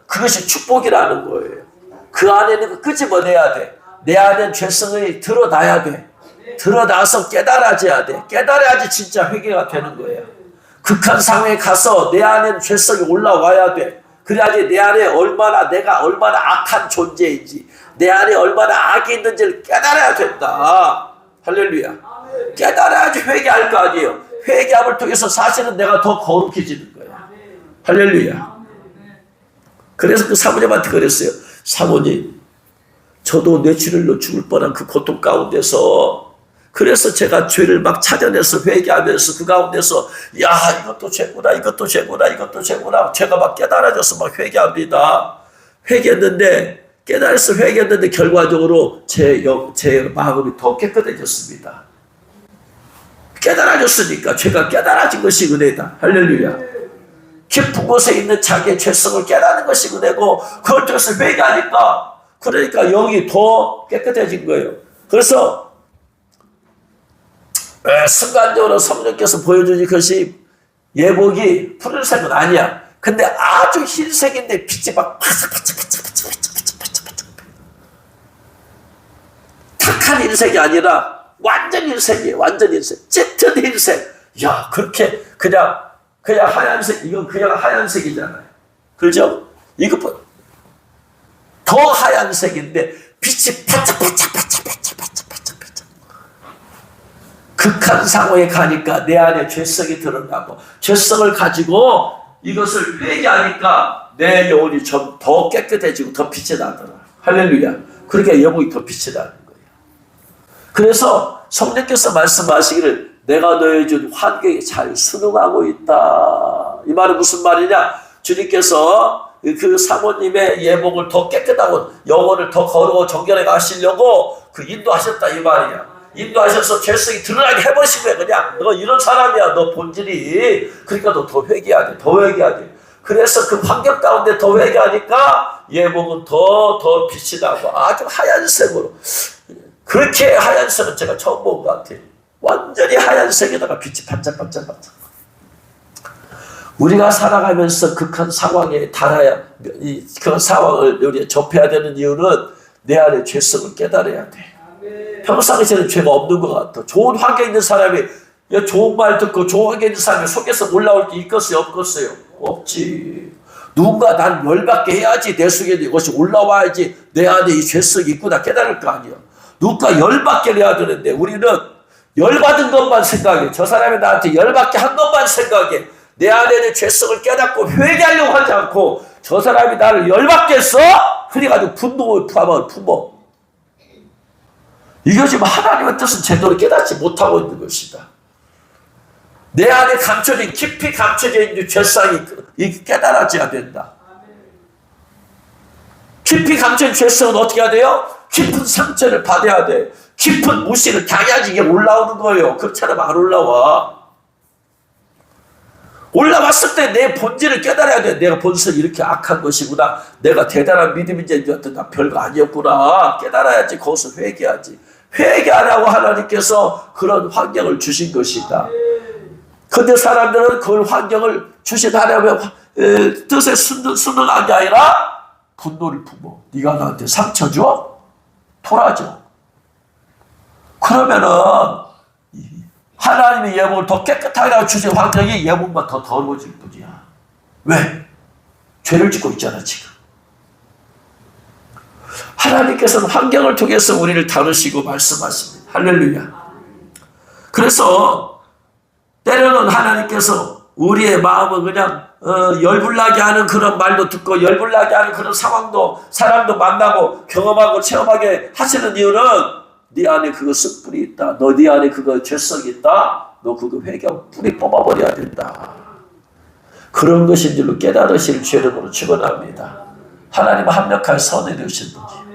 그것이 축복이라는 거예요. 그 안에는 끄집어내야 돼. 내 안에 죄성이 드러나야 돼. 드러나서 깨달아져야 돼. 깨달아야지 진짜 회개가 되는 거예요. 극한 상황에 가서 내 안에 죄성이 올라와야 돼. 그래야지 내 안에 내가 얼마나 악한 존재인지, 내 안에 얼마나 악이 있는지를 깨달아야 된다. 할렐루야. 깨달아야지 회개할 거 아니에요. 회개함을 통해서 사실은 내가 더 거룩해지는 거야. 할렐루야. 그래서 그 사모님한테 그랬어요. 사모님, 저도 뇌출혈로 죽을 뻔한 그 고통 가운데서 그래서 제가 죄를 막 찾아내서 회개하면서 그 가운데서 이것도 죄구나 이것도 죄구나 이것도 죄구나 제가 막 깨달아져서 막 회개합니다. 깨달아서 회개했는데 결과적으로 제 마음이 더 깨끗해졌습니다. 깨달아졌으니까 죄가 깨달아진 것이 은혜다. 할렐루야. 깊은 곳에 있는 자기의 죄성을 깨닫는 것이 은혜고 그걸 통해서 회개하니까 그러니까 영이 더 깨끗해진 거예요. 그래서 순간적으로 성령께서 보여주신 것이 예복이 푸른색은 아니야. 근데 아주 흰색인데 빛이 막 바짝바짝바짝바짝바짝바짝 탁한 흰색이 아니라 완전 흰색이에요. 완전 흰색. 짙은 흰색. 야, 그렇게 그냥 하얀색, 이건 그냥 하얀색이잖아요. 그렇죠? 이것보다 더 하얀색인데 빛이 바짝바짝바짝바짝바짝바짝 극한 상황에 가니까 내 안에 죄성이 드러나고, 죄성을 가지고 이것을 회개하니까 내 영혼이 좀 더 깨끗해지고 더 빛이 나더라. 할렐루야. 그러니까 영혼이 더 빛이 나는 거예요. 그래서 성령께서 말씀하시기를 내가 너에 준 환경에 잘 순응하고 있다. 이 말은 무슨 말이냐? 주님께서 그 사모님의 예복을 더 깨끗하고 영혼을 더 거룩하고 정결하게 하시려고 그 인도하셨다 이 말이야. 인도하셔서 죄성이 드러나게 해보시고요. 그냥 너 이런 사람이야. 너 본질이. 그러니까 너 더 회개해야 돼. 더 회개해야 돼. 그래서 그 환경 가운데 더 회개하니까 예복은 더 빛이 나고 아주 하얀색으로, 그렇게 하얀색은 제가 처음 본 것 같아요. 완전히 하얀색에다가 빛이 반짝반짝반짝. 우리가 살아가면서 극한 상황에 달아야, 그런 상황을 우리가 접해야 되는 이유는 내 안에 죄성을 깨달아야 돼. 평상시에는 죄가 없는 것 같아. 좋은 환경에 있는 사람이, 좋은 말 듣고 좋은 환경에 있는 사람이 속에서 올라올 게 있겠어요? 없겠어요? 없지. 누군가 난 열받게 해야지 내 속에 이것이 올라와야지 내 안에 이 죄성이 있구나 깨달을 거 아니야. 누군가 열받게 해야 되는데 우리는 열받은 것만 생각해. 저 사람이 나한테 열받게 한 것만 생각해. 내 안에 있는 죄성을 깨닫고 회개하려고 하지 않고 저 사람이 나를 열받게 했어? 그래가지고 분노를 품어. 이게 지금 하나님의 뜻은 제대로 깨닫지 못하고 있는 것이다. 내 안에 감춰진, 깊이 감춰져 있는 죄성이 깨달아져야 된다. 깊이 감춰진 죄성은 어떻게 해야 돼요? 깊은 상처를 받아야 돼. 깊은 무시를 당해야지 이게 올라오는 거예요. 그렇지 않으면 안 올라와. 올라왔을 때 내 본질을 깨달아야 돼. 내가 본성이 이렇게 악한 것이구나. 내가 대단한 믿음인지 나 별거 아니었구나. 깨달아야지. 거기서 회개하지. 회개하라고 하나님께서 그런 환경을 주신 것이다. 근데 사람들은 그 환경을 주신 하나님의 뜻에 순응한 게 아니라 분노를 품어. 네가 나한테 상처 줘? 돌아줘. 그러면은 하나님의 예복을 더 깨끗하게 주신 환경이 예복만 더 더러워질 뿐이야. 왜? 죄를 짓고 있잖아 지금. 하나님께서는 환경을 통해서 우리를 다루시고 말씀하십니다. 할렐루야. 그래서 때로는 하나님께서 우리의 마음을 그냥 열불나게 하는 그런 말도 듣고 열불나게 하는 그런 상황도 사람도 만나고 경험하고 체험하게 하시는 이유는 네 안에 그거 쓱불이 있다. 너 네 안에 그거 죄성이 있다. 너 그거 회개하고 뿌리 뽑아버려야 된다. 그런 것인 줄로 깨달으실 죄름으로 축원합니다. 하나님은 합력하여 선을 이루신 분이.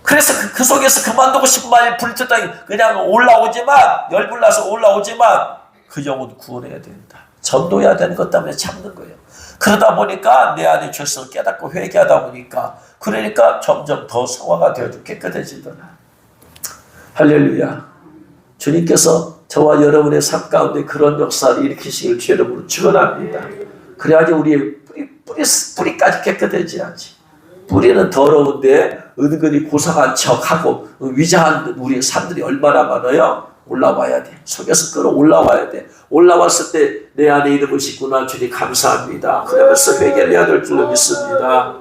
그래서 그 속에서 그만두고 싶은 마음이 불뜻하게 그냥 올라오지만, 열불나서 올라오지만 그 영혼 구원해야 된다. 전도해야 되는 것 때문에 참는 거예요. 그러다 보니까 내 안에 죄성을 깨닫고 회개하다 보니까 그러니까 점점 더 성화가 되어지고 깨끗해지더라. 할렐루야. 주님께서 저와 여러분의 삶 가운데 그런 역사를 일으키시길 주 이름으로 축원합니다. 그래야지 우리의 뿌리까지 깨끗해져야지. 뿌리는 더러운데 은근히 고상한 척하고 위장한 우리의 삶들이 얼마나 많아요? 올라와야 돼. 속에서 끌어올라와야 돼. 올라왔을 때 내 안에 이름을 싣구나 주님 감사합니다. 그러면서 회개를 해야 될 줄로 믿습니다.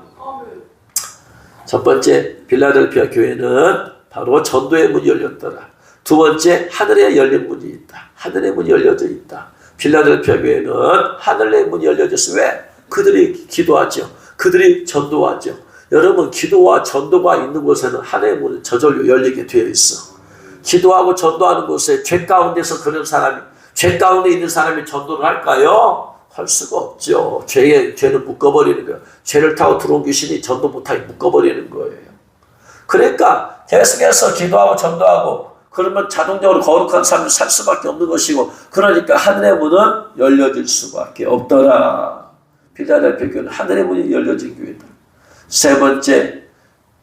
첫 번째 빌라델피아 교회는 바로 전도의 문이 열렸더라. 두 번째 하늘에 열린 문이 있다. 하늘의 문이 열려져 있다. 빌라델피아 교회는 하늘의 문이 열려졌어. 왜? 그들이 기도하죠. 그들이 전도하죠. 여러분 기도와 전도가 있는 곳에는 하늘의 문은 저절로 열리게 되어 있어. 기도하고 전도하는 곳에 죄 가운데서 그런 사람이, 죄 가운데 있는 사람이 전도를 할까요? 할 수가 없죠. 죄는 묶어버리는 거예요. 죄를 타고 들어온 귀신이 전도 못하게 묶어버리는 거예요. 그러니까 계속해서 기도하고 전도하고 그러면 자동적으로 거룩한 삶을 살 수밖에 없는 것이고, 그러니까 하늘의 문은 열려질 수밖에 없더라. 필라델피아 교회는 하늘의 문이 열려진 교회다. 세 번째,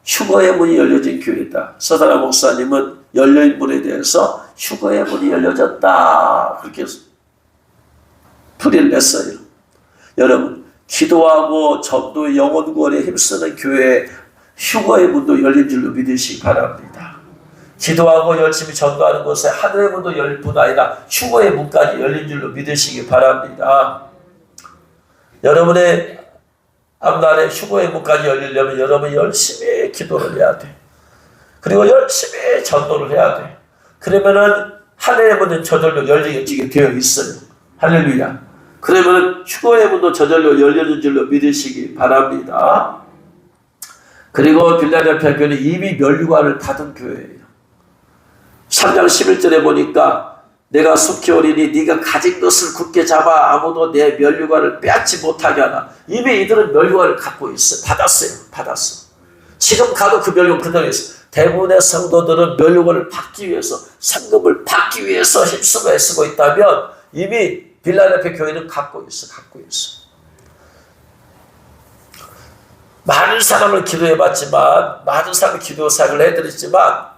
휴거의 문이 열려진 교회다. 서다라 목사님은 열린 문에 대해서 휴거의 문이 열려졌다. 그렇게 풀이를 냈어요. 여러분, 기도하고 전도의 영혼 구원에 힘쓰는 교회에 휴거의 문도 열린 줄로 믿으시기 바랍니다. 기도하고 열심히 전도하는 곳에 하늘의 문도 열릴 뿐 아니라 휴거의 문까지 열린 줄로 믿으시기 바랍니다. 여러분의 앞날에 휴거의 문까지 열리려면 여러분이 열심히 기도를 해야 돼. 그리고 열심히 전도를 해야 돼. 그러면은 하늘의 문은 저절로 열리게 되어 있어요. 할렐루야. 그러면 휴거의 문도 저절로 열리는 줄로 믿으시기 바랍니다. 그리고 빌라델피아 교회는 이미 면류관을 받은 교회예요. 3장 11절에 보니까 내가 속히 오리니 네가 가진 것을 굳게 잡아 아무도 내 면류관을 빼앗지 못하게 하라. 이미 이들은 면류관을 갖고 있어요. 받았어. 지금 가도 그 면류관 그대로 있어. 대부분의 성도들은 면류관을 받기 위해서, 상급을 받기 위해서 힘쓰고 애쓰고 있다면 이미 빌라델피아 교회는 갖고 있어. 많은 사람을 기도해봤지만, 많은 사람을 기도 사역을 해드렸지만,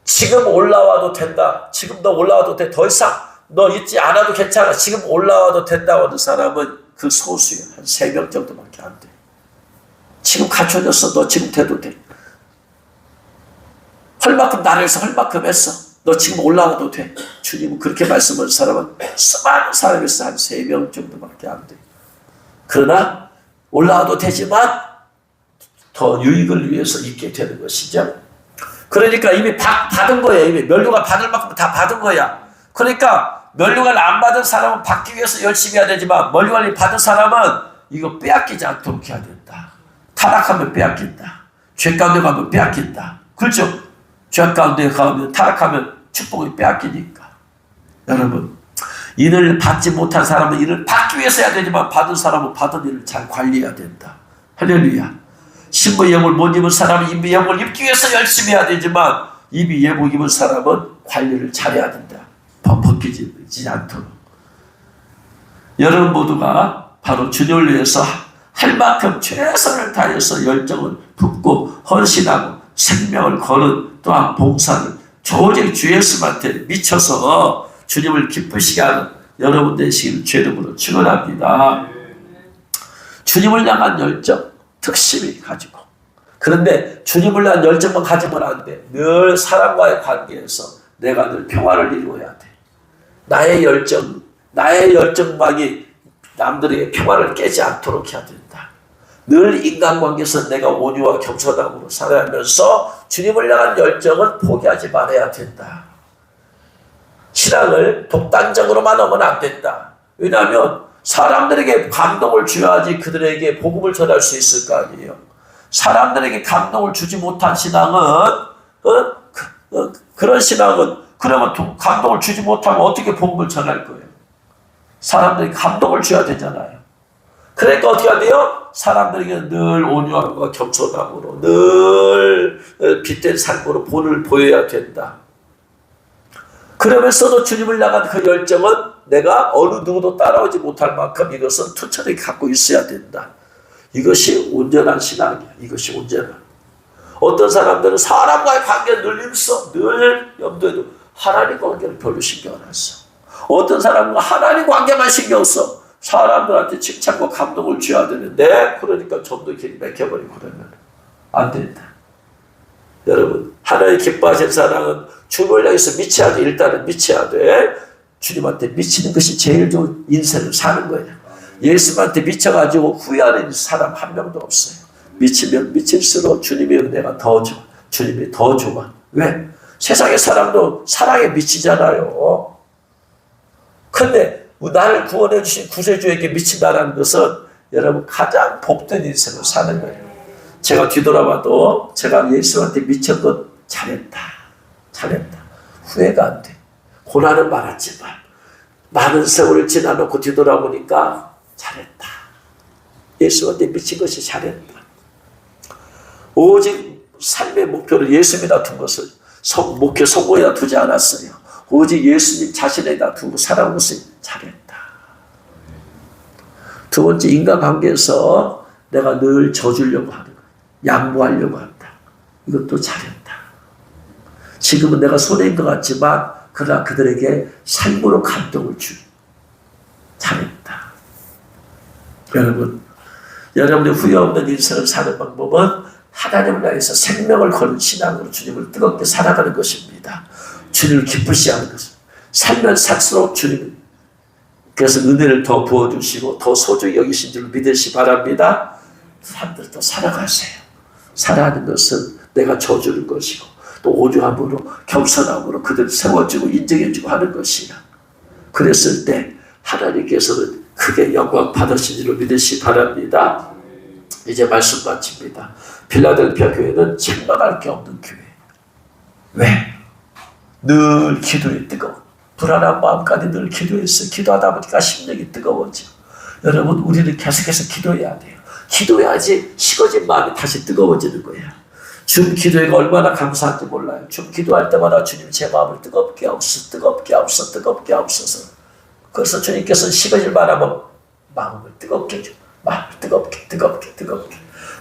지금 올라와도 된다. 지금 너 올라와도 돼. 더 이상 너 있지 않아도 괜찮아. 지금 올라와도 된다고 하는 사람은 그 소수야. 한 3명 정도밖에 안 돼. 지금 갖춰졌어. 너 지금 돼도 돼. 할 만큼 나를 해서 할 만큼 했어. 너 지금 올라와도 돼. 주님은 그렇게 말씀하는 사람은 수많은 사람에서 한 3명 정도밖에 안 돼. 그러나 올라와도 되지만 더 유익을 위해서 있게 되는 것이죠. 그러니까 이미 받은 거예요. 이미 면류관 받을 만큼 다 받은 거야. 그러니까 면류관을 안 받은 사람은 받기 위해서 열심히 해야 되지만 면류관을 받은 사람은 이거 빼앗기지 않도록 해야 된다. 타락하면 빼앗긴다. 죄 가운데 가면 빼앗긴다. 그렇죠? 죄 가운데 가면 타락하면 축복이 빼앗기니까. 여러분, 이를 받지 못한 사람은 이를 받기 위해서 해야 되지만 받은 사람은 받은 일을 잘 관리해야 된다. 할렐루야. 신부 예복을 못 입은 사람은 이미 예복을 입기 위해서 열심히 해야 되지만 이미 예복 입은 사람은 관리를 잘해야 된다. 벗기지 않도록. 여러분 모두가 바로 주님을 위해서 할 만큼 최선을 다해서 열정을 붓고 헌신하고 생명을 거는 또한 봉사를 조직 주 예수님한테 미쳐서 주님을 기쁘시게 하는 여러분 되시기를 주의 이름으로 축원합니다. 주님을 향한 열정, 특심이 가지고. 그런데 주님을 향한 열정만 가지면 안 돼. 늘 사람과의 관계에서 내가 늘 평화를 이루어야 돼. 나의 열정만이 남들에게 평화를 깨지 않도록 해야 된다. 늘 인간관계에서 내가 온유와 겸손함으로 살아가면서 주님을 향한 열정을 포기하지 말아야 된다. 신앙을 독단적으로만 하면 안 된다. 왜냐하면 사람들에게 감동을 줘야지 그들에게 복음을 전할 수 있을 거 아니에요. 사람들에게 감동을 주지 못한 신앙은 그런 신앙은 그러면 감동을 주지 못하면 어떻게 복음을 전할 거예요? 사람들에게 감동을 줘야 되잖아요. 그러니까 어떻게 해야 돼요? 사람들에게 늘 온유함과 겸손함으로 늘 빛된 삶으로 본을 보여야 된다. 그러면서도 주님을 향한 그 열정은 내가 어느 누구도 따라오지 못할 만큼 이것은 투철하게 갖고 있어야 된다. 이것이 온전한 신앙이야. 이것이 온전한. 어떤 사람들은 사람과의 관계를 늘 힘써. 늘 염두에도 하나님 관계를 별로 신경 안 써. 어떤 사람은 하나님 관계만 신경 써. 사람들한테 칭찬과 감동을 줘야 되는데 그러니까 점도 길이 막혀버리고 그러면 안 된다. 여러분, 하나님 기뻐하신 사랑은 주님을 향해서 미쳐야 돼. 일단은 미쳐야 돼. 주님한테 미치는 것이 제일 좋은 인생을 사는 거예요. 예수님한테 미쳐가지고 후회하는 사람 한 명도 없어요. 미치면 미칠수록 주님의 은혜가 더 좋아. 주님이 더 좋아. 왜? 세상의 사람도 사랑에 미치잖아요. 근데 나를 구원해 주신 구세주에게 미친다는 것은 여러분 가장 복된 인생을 사는 거예요. 제가 뒤돌아봐도 제가 예수한테 미친 것 잘했다. 후회가 안 돼. 고난은 많았지만 많은 세월을 지나놓고 뒤돌아보니까 잘했다. 예수한테 미친 것이 잘했다. 오직 삶의 목표를 예수님에다 둔 것을 목표 성공에다 두지 않았어요. 오직 예수님 자신에다 두고 살아온 것을 잘했다. 두 번째, 인간관계에서 내가 늘 져주려고 하는 거예요. 양보하려고 한다. 이것도 잘했다. 지금은 내가 손해인 것 같지만 그러나 그들에게 삶으로 감동을 주기. 잘했다. 여러분, 여러분의 후회 없는 인생을 사는 방법은 하나님을 향해서 생명을 거는 신앙으로 주님을 뜨겁게 살아가는 것입니다. 주님을 기쁘시 하는 것입니다. 살면 살수록 주님 그래서 은혜를 더 부어주시고 더 소중히 여기신 줄 믿으시 바랍니다. 사람들도 살아가세요. 살아가는 것은 내가 져주는 것이고 또 온유함으로 겸손함으로 그들을 세워주고 인정해주고 하는 것이야. 그랬을 때 하나님께서는 크게 영광 받으시기를 믿으시 바랍니다. 이제 말씀 마칩니다. 필라델피아 교회는 책망할 게 없는 교회. 왜? 늘 기도에 뜨거워. 불안한 마음까지 늘 기도했어요. 기도하다 보니까 심령이 뜨거워져. 여러분, 우리는 계속해서 기도해야 돼요. 기도해야지 식어진 마음이 다시 뜨거워지는 거예요. 줌 기도회가 얼마나 감사한지 몰라요. 줌 기도할 때마다 주님 제 마음을 뜨겁게 하옵소서, 뜨겁게 하옵소서, 뜨겁게 하옵소서. 그래서 주님께서는 식어질 만하면 마음을 뜨겁게 해줘. 마음을 뜨겁게.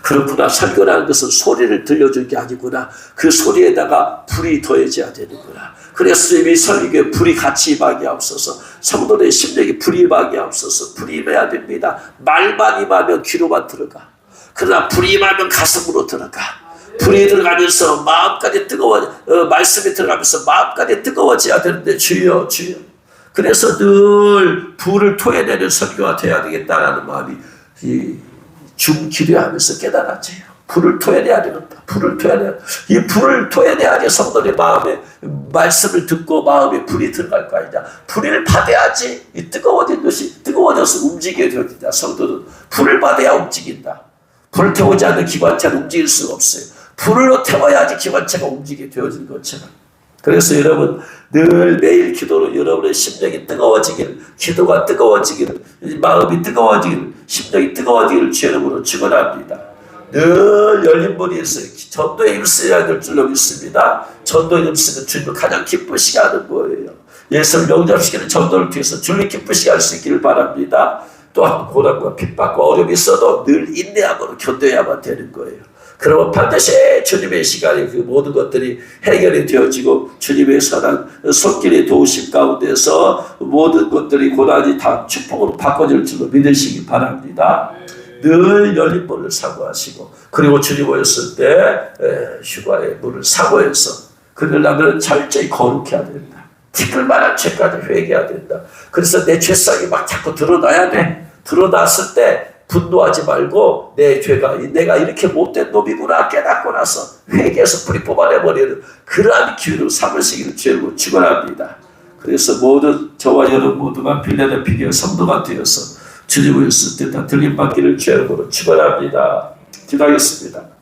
그렇구나. 설교라는 것은 소리를 들려준 게 아니구나. 그 소리에다가 불이 더해져야 되는구나. 그래서 이 설교에 불이 같이 임하게 하옵소서. 성도의 심령이 불이 임하게 하옵소서. 불이 임해야 됩니다. 말만 임하면 귀로만 들어가. 그러나 불이 임하면 가슴으로 들어가. 불이 들어가면서 마음까지 말씀이 들어가면서 마음까지 뜨거워져야 되는데 주여. 그래서 늘 불을 토해내는 설교가 돼야 되겠다라는 마음이 중 기도하면서 깨달았지요. 불을 토해내야 되겠다. 이 불을 토해내야지 성도의 마음에 말씀을 듣고 마음에 불이 들어갈 거 아니냐. 불을 받아야지 이 뜨거워진 것이 뜨거워져서 움직이게 되어진다. 성도는 불을 받아야 움직인다. 불을 태우지 않는 기관차는 움직일 수가 없어요. 불을 태워야지 기관차가 움직이게 되어지는 것처럼. 그래서 여러분 늘 매일 기도로 여러분의 심령이 뜨거워지기를, 기도가 뜨거워지기를, 마음이 뜨거워지기를, 심령이 뜨거워지기를 주의 이름으로 축원합니다. 늘 열린 문이 있어요. 전도에 힘쓰여야 될 줄로 믿습니다. 전도에 힘쓰는 주님을 가장 기쁘시게 하는 거예요. 예수를 영접시키는 전도를 통해서 주님 기쁘시게 할 수 있기를 바랍니다. 또한 고난과 핍박과 어려움이 있어도 늘 인내함으로 견뎌야만 되는 거예요. 그러면 반드시 주님의 시간에 그 모든 것들이 해결이 되어지고 주님의 선한 손길의 도우심 가운데서 모든 것들이 고난이 다 축복으로 바꿔질 줄로 믿으시기 바랍니다. 늘 열린 문을 사고하시고 그리고 주님 오셨을 때 휴가의 문을 사고해서 그러려면 철저히 거룩해야 된다. 티끌 만한 죄까지 회개해야 된다. 그래서 내 죄성이 막 자꾸 드러나야 돼. 드러났을 때 분노하지 말고 내 죄가 내가 이렇게 못된 놈이구나 깨닫고 나서 회개해서 불이 뽑아내버리는 그러한 기회로 삼으시기를 주님으로 축원합니다. 그래서 모든 저와 여러분 모두가 필라델피아 성도가 되어서 주님 오셨을 때 다 들림받기를 주님으로 축원합니다. 기도하겠습니다.